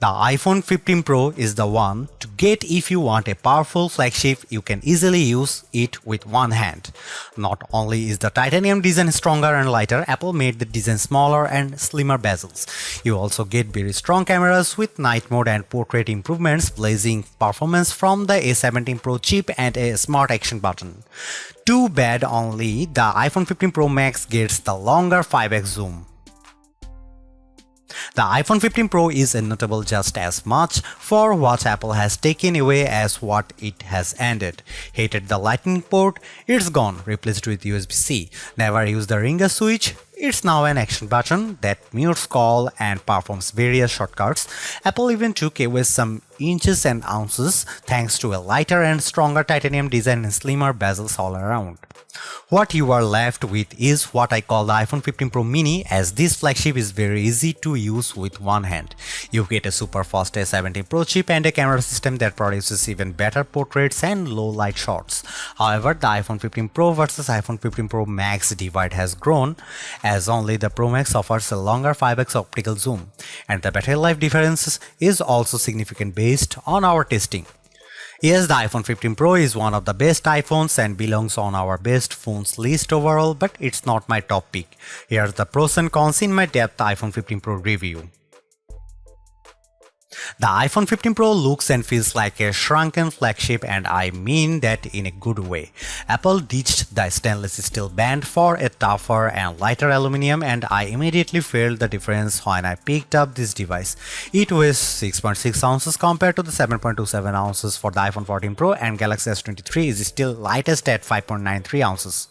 The iPhone 15 Pro is the one to get if you want a powerful flagship. You can easily use it with one hand. Not only is the titanium design stronger and lighter, Apple made the design smaller and slimmer bezels. You also get very strong cameras with night mode and portrait improvements, blazing performance from the A17 Pro chip and a smart action button. Too bad only the iPhone 15 Pro Max gets the longer 5x zoom. The iPhone 15 Pro is notable just as much for what Apple has taken away as what it has ended. Hated the Lightning port? It's gone, replaced with USB-C. Never used the ringer switch? It's now an action button that mutes call and performs various shortcuts. Apple even took away some inches and ounces thanks to a lighter and stronger titanium design and slimmer bezels all around. What you are left with is what I call the iPhone 15 Pro Mini, as this flagship is very easy to use with one hand. You get a super fast A17 Pro chip and a camera system that produces even better portraits and low light shots. However, the iPhone 15 Pro versus iPhone 15 Pro Max divide has grown, as only the Pro Max offers a longer 5x optical zoom, and the battery life difference is also significant based on our testing. Yes, the iPhone 15 Pro is one of the best iPhones and belongs on our best phones list overall, but it's not my top pick. Here's the pros and cons in my depth iPhone 15 Pro review. The iPhone 15 Pro looks and feels like a shrunken flagship, and I mean that in a good way. Apple ditched the stainless steel band for a tougher and lighter aluminum, and I immediately felt the difference when I picked up this device. It weighs 6.6 ounces compared to the 7.27 ounces for the iPhone 14 Pro, and Galaxy S23 is still lightest at 5.93 ounces.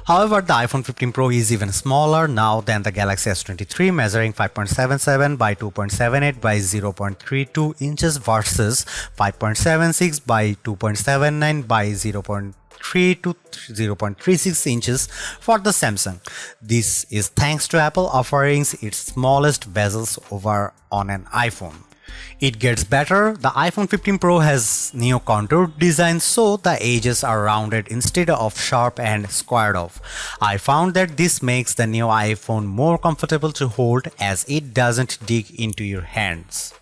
However, the iPhone 15 Pro is even smaller now than the Galaxy S23, measuring 5.77 by 2.78 by 0.32 inches versus 5.76 by 2.79 by 0.3 to 0.36 inches for the Samsung. This is thanks to Apple offering its smallest bezels over on an iPhone. It gets better. The iPhone 15 Pro has neo-contoured design, so the edges are rounded instead of sharp and squared off. I found that this makes the new iPhone more comfortable to hold, as it doesn't dig into your hands.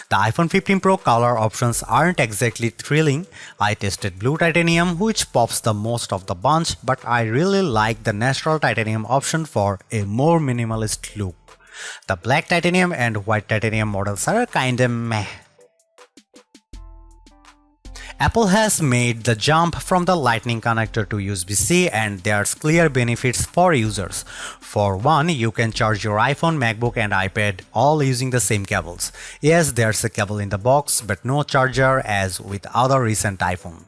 The iPhone 15 Pro color options aren't exactly thrilling. I tested blue titanium, which pops the most of the bunch, but I really like the natural titanium option for a more minimalist look. The black titanium and white titanium models are kinda meh. Apple has made the jump from the Lightning connector to USB-C, and there's clear benefits for users. For one, you can charge your iPhone, MacBook and iPad all using the same cables. Yes, there's a cable in the box, but no charger as with other recent iPhone.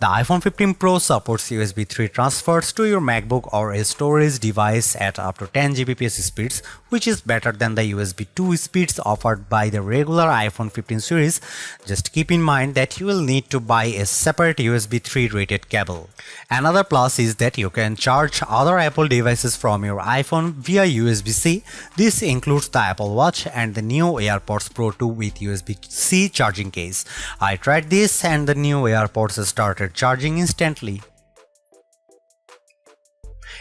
The iPhone 15 Pro supports USB 3 transfers to your MacBook or a storage device at up to 10 Gbps speeds, which is better than the USB 2 speeds offered by the regular iPhone 15 series. Just keep in mind that you will need to buy a separate USB 3 rated cable. Another plus is that you can charge other Apple devices from your iPhone via USB-C. This includes the Apple Watch and the new AirPods Pro 2 with USB-C charging case. I tried this and the new AirPods started charging instantly.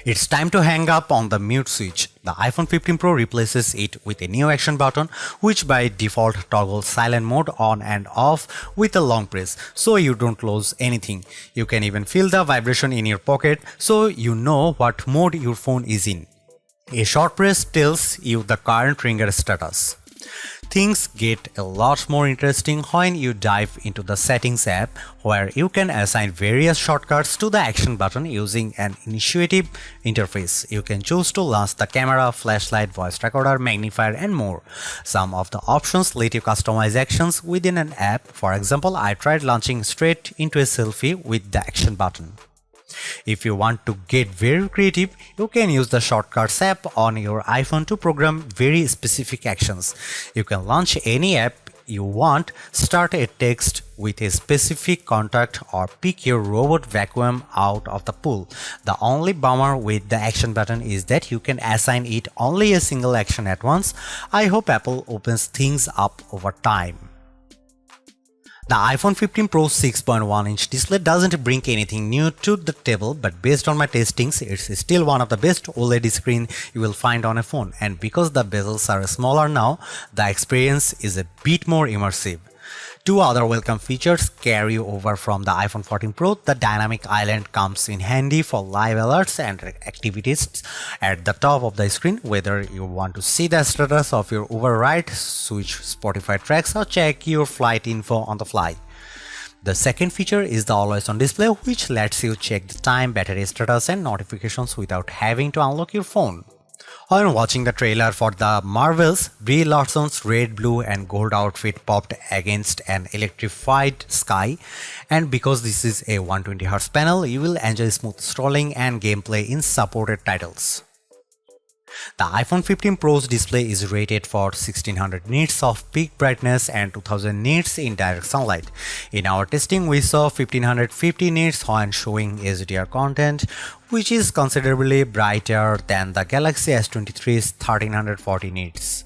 It's time to hang up on the mute switch. The iPhone 15 Pro replaces it with a new action button, which by default toggles silent mode on and off with a long press, so you don't lose anything. You can even feel the vibration in your pocket, so you know what mode your phone is in. A short press tells you the current ringer status. Things get a lot more interesting when you dive into the Settings app, where you can assign various shortcuts to the action button using an intuitive interface. You can choose to launch the camera, flashlight, voice recorder, magnifier and more. Some of the options let you customize actions within an app. For example, I tried launching straight into a selfie with the action button. If you want to get very creative, you can use the Shortcuts app on your iPhone to program very specific actions. You can launch any app you want, start a text with a specific contact, or pick your robot vacuum out of the pool. The only bummer with the action button is that you can assign it only a single action at once. I hope Apple opens things up over time. The iPhone 15 Pro 6.1-inch display doesn't bring anything new to the table, but based on my testings, it's still one of the best OLED screen you will find on a phone, and because the bezels are smaller now, the experience is a bit more immersive. Two other welcome features carry over from the iPhone 14 Pro. The dynamic island comes in handy for live alerts and activities at the top of the screen, whether you want to see the status of your Uber ride, switch Spotify tracks, or check your flight info on the fly. The second feature is the always-on display, which lets you check the time, battery status, and notifications without having to unlock your phone. When watching the trailer for the Marvels, Brie Larson's red, blue, and gold outfit popped against an electrified sky, and because this is a 120Hz panel, you will enjoy smooth scrolling and gameplay in supported titles. The iPhone 15 Pro's display is rated for 1600 nits of peak brightness and 2000 nits in direct sunlight. In our testing, we saw 1550 nits when showing HDR content, which is considerably brighter than the Galaxy S23's 1340 nits.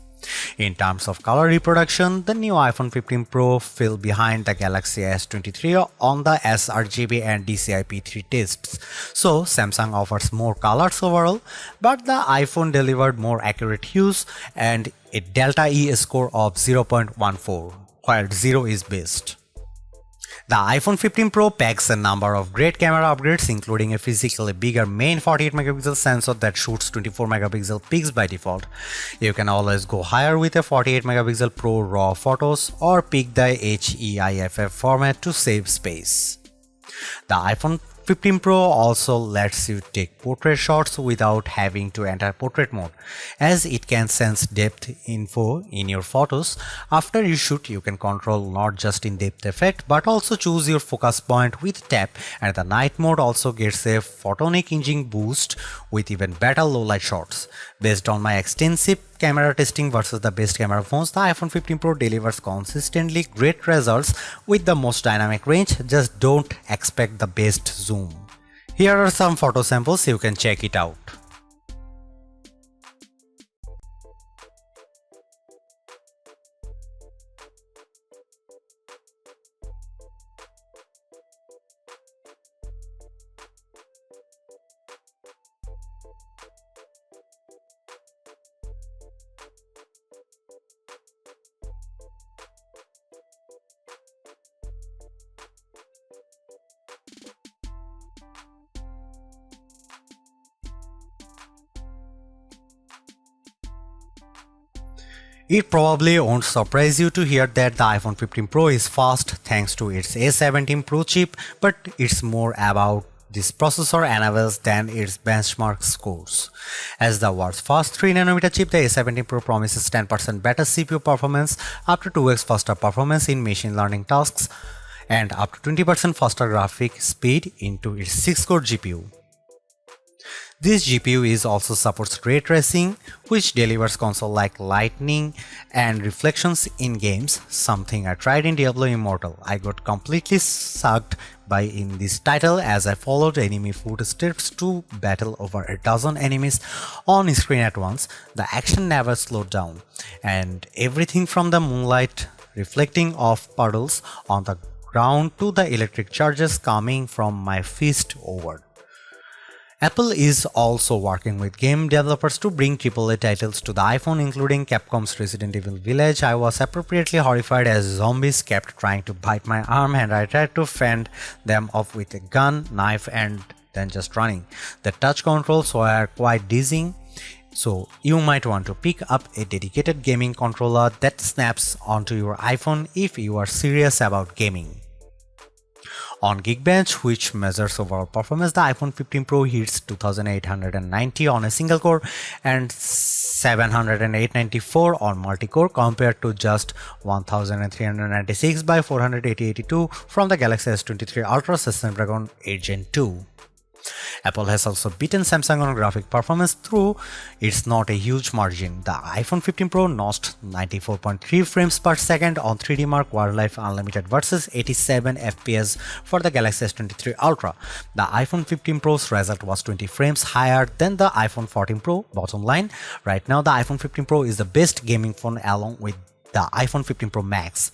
In terms of color reproduction, the new iPhone 15 Pro fell behind the Galaxy S23 on the sRGB and DCI-P3 tests, so Samsung offers more colors overall, but the iPhone delivered more accurate hues and a Delta E score of 0.14, where 0 is best. The iPhone 15 Pro packs a number of great camera upgrades, including a physically bigger main 48MP sensor that shoots 24MP pics by default. You can always go higher with a 48MP Pro RAW photos or pick the HEIFF format to save space. The iPhone 15 Pro also lets you take portrait shots without having to enter portrait mode, as it can sense depth info in your photos. After you shoot, you can control not just in-depth effect but also choose your focus point with tap, and the night mode also gets a photonic imaging boost with even better low-light shots. Based on my extensive camera testing versus the best camera phones, the iPhone 15 Pro delivers consistently great results with the most dynamic range. Just don't expect the best zoom. Here are some photo samples, you can check it out. It probably won't surprise you to hear that the iPhone 15 Pro is fast thanks to its A17 Pro chip, but it's more about this processor enables than its benchmark scores. As the world's first 3nm chip, the A17 Pro promises 10% better CPU performance, up to 2x faster performance in machine learning tasks, and up to 20% faster graphic speed into its 6-core GPU. This GPU is also supports ray tracing, which delivers console-like lighting and reflections in games, something I tried in Diablo Immortal. I got completely sucked by in this title as I followed enemy footsteps to battle over a dozen enemies on screen at once. The action never slowed down, and everything from the moonlight reflecting off puddles on the ground to the electric charges coming from my fist over. Apple is also working with game developers to bring AAA titles to the iPhone, including Capcom's Resident Evil Village. I was appropriately horrified as zombies kept trying to bite my arm and I tried to fend them off with a gun, knife, and then just running. The touch controls were quite dizzying, so you might want to pick up a dedicated gaming controller that snaps onto your iPhone if you are serious about gaming. On Geekbench, which measures overall performance, the iPhone 15 Pro hits 2890 on a single core and 70894 on multi-core, compared to just 1396 by 48082 from the Galaxy S23 Ultra Snapdragon 8 Gen 2. Apple has also beaten Samsung on graphic performance, though it's not a huge margin. The iPhone 15 Pro notched 94.3 frames per second on 3D Mark Wildlife Unlimited versus 87 FPS for the Galaxy S23 Ultra. The iPhone 15 Pro's result was 20 frames higher than the iPhone 14 Pro. Bottom line, right now the iPhone 15 Pro is the best gaming phone along with the iPhone 15 Pro Max.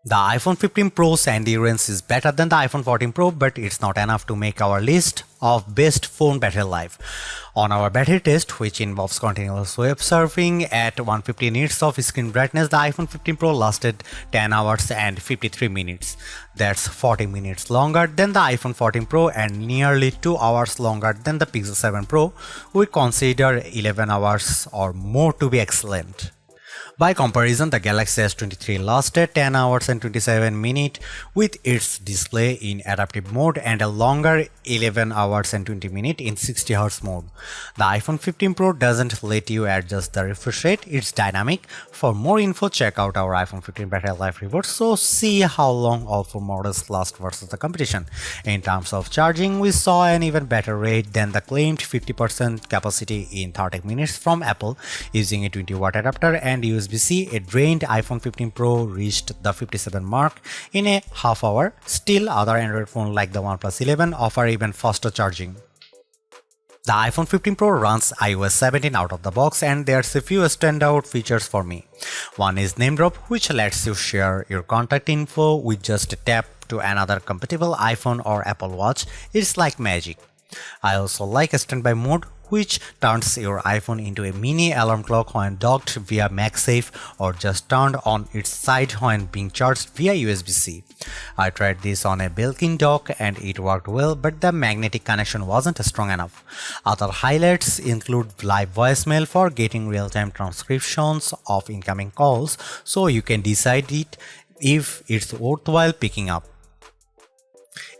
The iPhone 15 Pro's endurance is better than the iPhone 14 Pro, but it's not enough to make our list of best phone battery life. On our battery test, which involves continuous web surfing at 150 nits of screen brightness, the iPhone 15 Pro lasted 10 hours and 53 minutes. That's 40 minutes longer than the iPhone 14 Pro and nearly 2 hours longer than the Pixel 7 Pro. We consider 11 hours or more to be excellent. By comparison, the Galaxy S23 lasted 10 hours and 27 minutes with its display in adaptive mode and a longer 11 hours and 20 minutes in 60Hz mode. The iPhone 15 Pro doesn't let you adjust the refresh rate, it's dynamic. For more info, check out our iPhone 15 battery life report, so see how long all four models last versus the competition. In terms of charging, we saw an even better rate than the claimed 50% capacity in 30 minutes from Apple using a 20-watt adapter and USB-C. A drained iPhone 15 Pro reached the 57 mark in a half hour. Still, other Android phones like the OnePlus 11 offer even faster charging. The iPhone 15 Pro runs iOS 17 out of the box, and there's a few standout features for me. One is Name Drop, which lets you share your contact info with just a tap to another compatible iPhone or Apple Watch. It's like magic. I also like Standby Mode, which turns your iPhone into a mini alarm clock when docked via MagSafe or just turned on its side when being charged via USB-C. I tried this on a Belkin dock and it worked well, but the magnetic connection wasn't strong enough. Other highlights include live voicemail for getting real-time transcriptions of incoming calls, so you can decide if it's worthwhile picking up.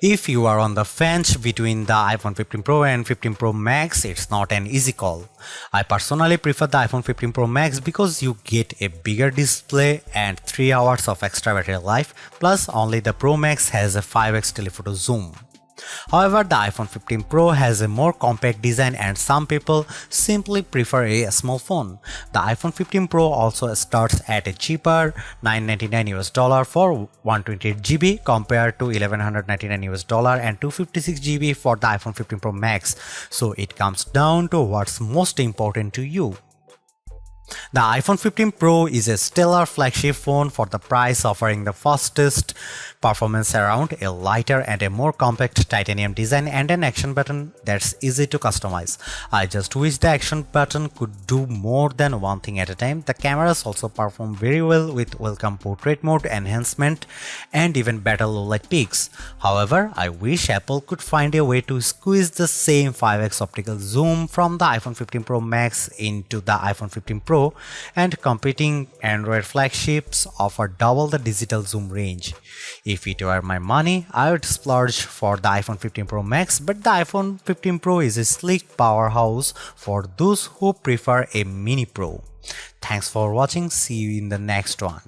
If you are on the fence between the iPhone 15 Pro and 15 Pro Max, it's not an easy call. I personally prefer the iPhone 15 Pro Max because you get a bigger display and 3 hours of extra battery life, plus only the Pro Max has a 5x telephoto zoom. However, the iPhone 15 Pro has a more compact design and some people simply prefer a small phone. The iPhone 15 Pro also starts at a cheaper $999 for 128GB compared to $1,199 and 256GB for the iPhone 15 Pro Max. So it comes down to what's most important to you. The iPhone 15 Pro is a stellar flagship phone for the price, offering the fastest performance around, a lighter and a more compact titanium design, and an action button that's easy to customize. I just wish the action button could do more than one thing at a time. The cameras also perform very well with welcome portrait mode, enhancement, and even better low-light peaks. However, I wish Apple could find a way to squeeze the same 5x optical zoom from the iPhone 15 Pro Max into the iPhone 15 Pro, and competing Android flagships offer double the digital zoom range. If it were my money, I would splurge for the iPhone 15 Pro Max, but the iPhone 15 Pro is a sleek powerhouse for those who prefer a mini Pro. Thanks for watching, see you in the next one.